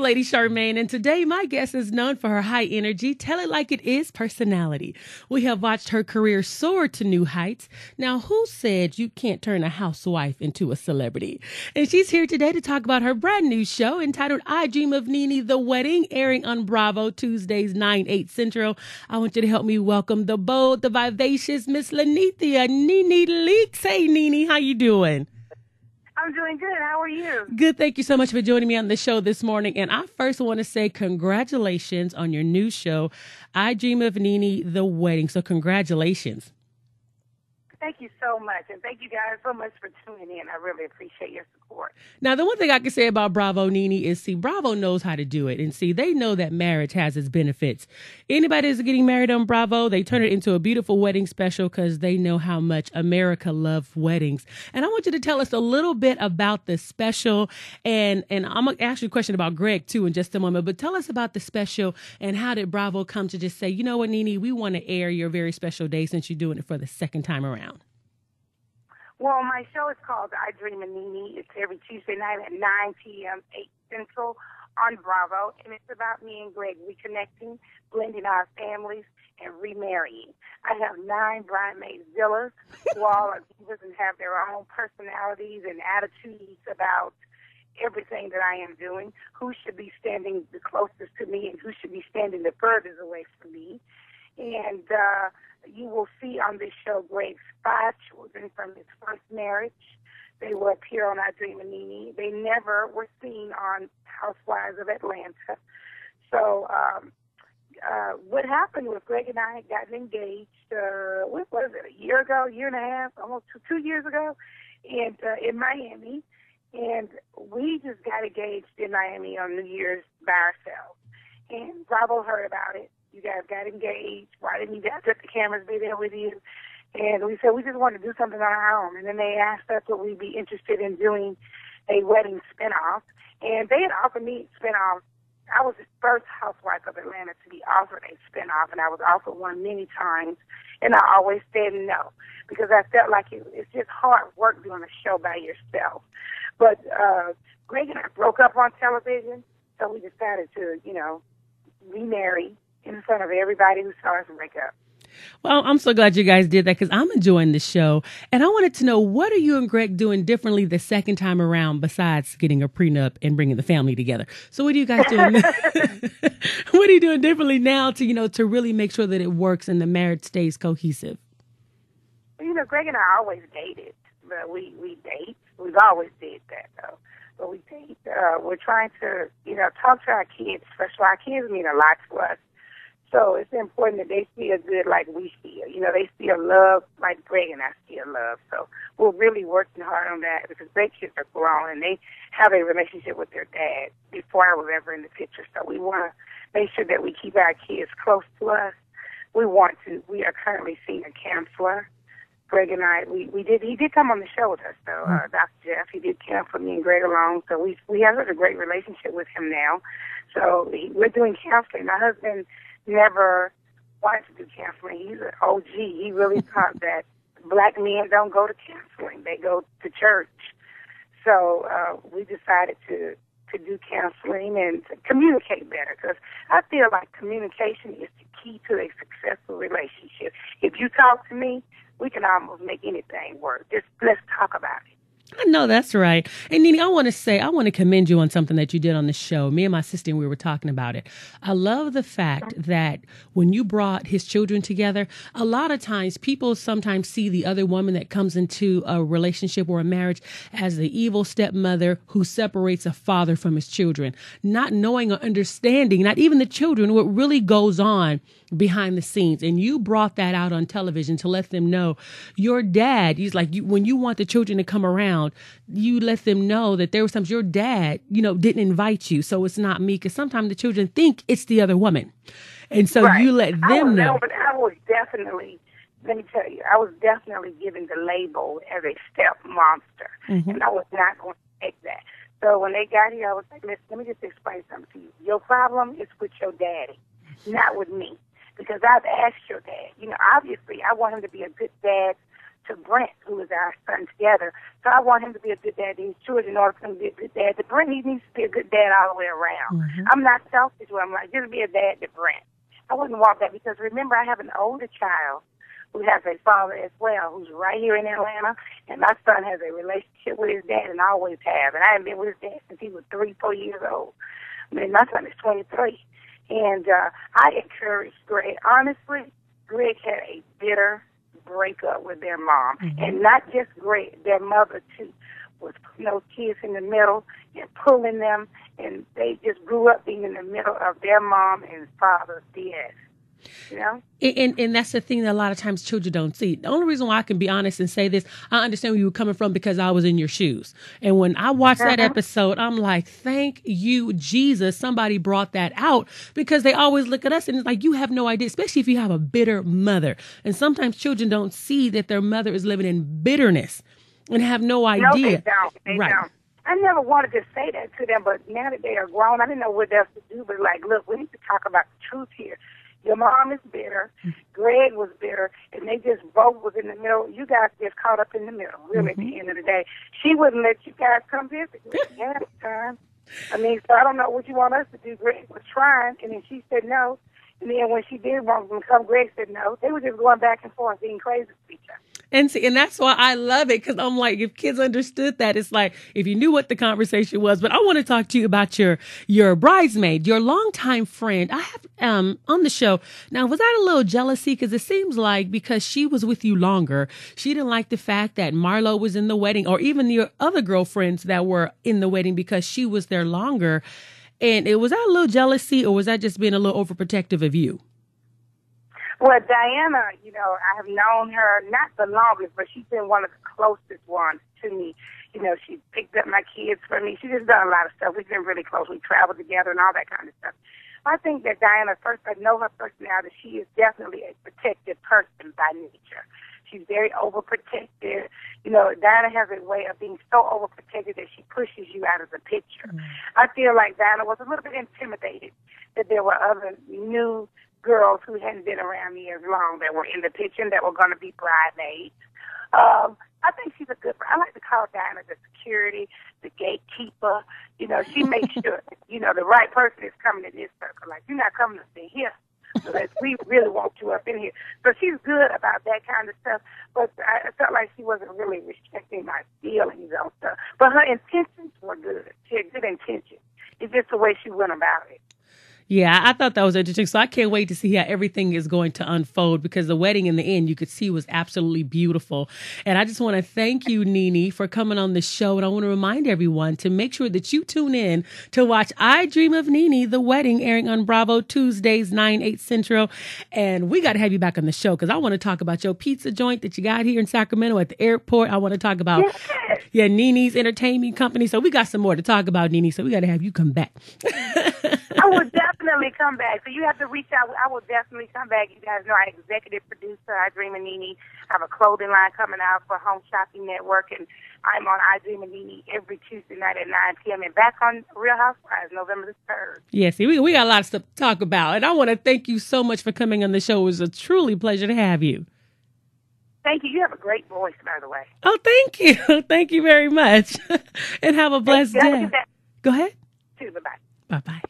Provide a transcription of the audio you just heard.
Lady Charmaine, and today my guest is known for her high energy, tell it like it is personality. We have watched her career soar to new heights. Now, who said you can't turn a housewife into a celebrity? And she's here today to talk about her brand new show entitled I Dream of Nene, The Wedding, airing on Bravo Tuesdays, 9/8 Central. I want you to help me welcome the bold, the vivacious Miss Lanithia Nene Leakes. Hey, Nene, how you doing? I'm doing good. How are you? Good. Thank you so much for joining me on the show this morning. And I first want to say congratulations on your new show, I Dream of Nene, The Wedding. So congratulations. Thank you so much. And thank you guys so much for tuning in. I really appreciate your support. Now, the one thing I can say about Bravo, Nene, is, see, Bravo knows how to do it. And see, they know that marriage has its benefits. Anybody that's getting married on Bravo, they turn it into a beautiful wedding special because they know how much America loves weddings. And I want you to tell us a little bit about the special. And I'm going to ask you a question about Gregg, too, in just a moment. But tell us about the special and how did Bravo come to just say, you know what, Nene, we want to air your very special day since you're doing it for the second time around. Well, my show is called I Dream of Nene. It's every Tuesday night at 9 p.m., 8 Central on Bravo. And it's about me and Gregg reconnecting, blending our families, and remarrying. I have 9 bridesmaid villas who all are divas and have their own personalities and attitudes about everything that I am doing, who should be standing the closest to me and who should be standing the furthest away from me. And you will see on this show Gregg's 5 children from his first marriage. They will appear on I Dream of Nene. They never were seen on Housewives of Atlanta. So what happened was Gregg and I had gotten engaged, what was it, a year ago, year and a half, almost 2 years ago, and in Miami. And we just got engaged in Miami on New Year's by ourselves. And Bravo heard about it. You guys got engaged. Why didn't you guys let the cameras be there with you? And we said we just wanted to do something on our own. And then they asked us would we be interested in doing a wedding spinoff. And they had offered me spinoff. I was the first housewife of Atlanta to be offered a spinoff, and I was offered one many times. And I always said no because I felt like it's just hard work doing a show by yourself. But Gregg and I broke up on television, so we decided to, remarry in front of everybody who saw us break up. Well, I'm so glad you guys did that because I'm enjoying the show. And I wanted to know, what are you and Gregg doing differently the second time around besides getting a prenup and bringing the family together? So what are you guys doing? What are you doing differently now to really make sure that it works and the marriage stays cohesive? Gregg and I always dated. But we date. We've always did that, though. But we date. We're trying to, talk to our kids. First of all, our kids mean a lot to us. So it's important that they feel good like we feel. They feel love like Gregg and I feel love. So we're really working hard on that because their kids are grown and they have a relationship with their dad before I was ever in the picture. So we want to make sure that we keep our kids close to us. We are currently seeing a counselor. Gregg and I, he did come on the show with us, though, Dr. Jeff. He did counsel me and Gregg along, so we have a great relationship with him now. So we're doing counseling. My husband never wanted to do counseling. He's an OG. He really thought that black men don't go to counseling. They go to church. So we decided to do counseling and to communicate better because I feel like communication is the key to a successful relationship. If you talk to me, we can almost make anything work. Just let's talk about it. I know that's right. And Nene, I want to commend you on something that you did on the show. Me and my sister, we were talking about it. I love the fact that when you brought his children together, a lot of times people sometimes see the other woman that comes into a relationship or a marriage as the evil stepmother who separates a father from his children, not knowing or understanding, not even the children, what really goes on behind the scenes. And you brought that out on television to let them know your dad, he's like, when you want the children to come around, you let them know that there were times your dad, didn't invite you. So it's not me. Because sometimes the children think it's the other woman. And so you let them know. But I was definitely, let me tell you, I was definitely given the label as a step monster. Mm-hmm. And I was not going to take that. So when they got here, I was like, listen, let me just explain something to you. Your problem is with your daddy, not with me. Because I've asked your dad. Obviously, I want him to be a good dad to Brent, who is our son together. So I want him to be a good dad to his children in order for him to be a good dad to Brent. He needs to be a good dad all the way around. Mm-hmm. I'm not selfish where I'm like, just be a dad to Brent. I wouldn't want that because remember, I have an older child who has a father as well, who's right here in Atlanta, and my son has a relationship with his dad and always have. And I haven't been with his dad since he was 3-4 years old. I mean, my son is 23. And I encourage Greg. Honestly, Greg had a bitter breakup with their mom. Mm-hmm. And not just Greg, their mother, too, was putting those kids in the middle and pulling them. And they just grew up being in the middle of their mom and father's BS. You know? And that's the thing that a lot of times children don't see. The only reason why I can be honest and say this, I understand where you were coming from because I was in your shoes. And when I watched that episode, I'm like, thank you, Jesus. Somebody brought that out because they always look at us and it's like, you have no idea, especially if you have a bitter mother. And sometimes children don't see that their mother is living in bitterness and have no idea. No, they don't. They don't. I never wanted to say that to them, but now that they are grown, I didn't know what else to do. But like, look, we need to talk about the truth here. Your mom is bitter. Greg was bitter, and they just both was in the middle. You guys just caught up in the middle, really, at the end of the day. She wouldn't let you guys come visit half the time. I mean, so I don't know what you want us to do. Greg was trying, and then she said no. And then when she did want them to come, Greg said no. They were just going back and forth, being crazy with each other. And see, and that's why I love it, because I'm like, if kids understood that, it's like, if you knew what the conversation was. But I want to talk to you about your bridesmaid, your longtime friend. I have on the show. Now, was that a little jealousy? Because it seems like because she was with you longer, she didn't like the fact that Marlo was in the wedding, or even your other girlfriends that were in the wedding because she was there longer. And was that a little jealousy, or was that just being a little overprotective of you? Well, Diana, you know, I have known her not the longest, but she's been one of the closest ones to me. You know, she picked up my kids for me. She's just done a lot of stuff. We've been really close. We traveled together and all that kind of stuff. I think that Diana, first, I know her personality. She is definitely a protective person by nature. She's very overprotective. You know, Diana has a way of being so overprotective that she pushes you out of the picture. I feel like Diana was a little bit intimidated that there were other new girls who hadn't been around me as long that were in the picture and that were going to be bridesmaids. I think she's a good, I like to call Diana the security, the gatekeeper. You know, she makes sure, you know, the right person is coming in this circle. Like, you're not coming to stay here. So that we really want you up in here. So she's good about that kind of stuff. But I felt like she wasn't really respecting my feelings on stuff. But her intentions were good. She had good intentions. It's just the way she went about it. Yeah, I thought that was interesting. So I can't wait to see how everything is going to unfold, because the wedding in the end, you could see, was absolutely beautiful. And I just want to thank you, Nene, for coming on the show. And I want to remind everyone to make sure that you tune in to watch I Dream of Nene, The Wedding, airing on Bravo Tuesdays, 9/8 Central. And we got to have you back on the show, because I want to talk about your pizza joint that you got here in Sacramento at the airport. I want to talk about Nene's entertainment company. So we got some more to talk about, Nene. So we got to have you come back. I will definitely come back. So you have to reach out. I will definitely come back. You guys know I'm executive producer, I Dream of Nene. I have a clothing line coming out for Home Shopping Network, and I'm on I Dream of Nene every Tuesday night at 9 p.m. and back on Real Housewives November the 3rd. Yeah, see, we got a lot of stuff to talk about, and I want to thank you so much for coming on the show. It was a truly pleasure to have you. Thank you. You have a great voice, by the way. Oh, thank you. Thank you very much. And have a blessed day. Go ahead. Bye-bye. Bye-bye.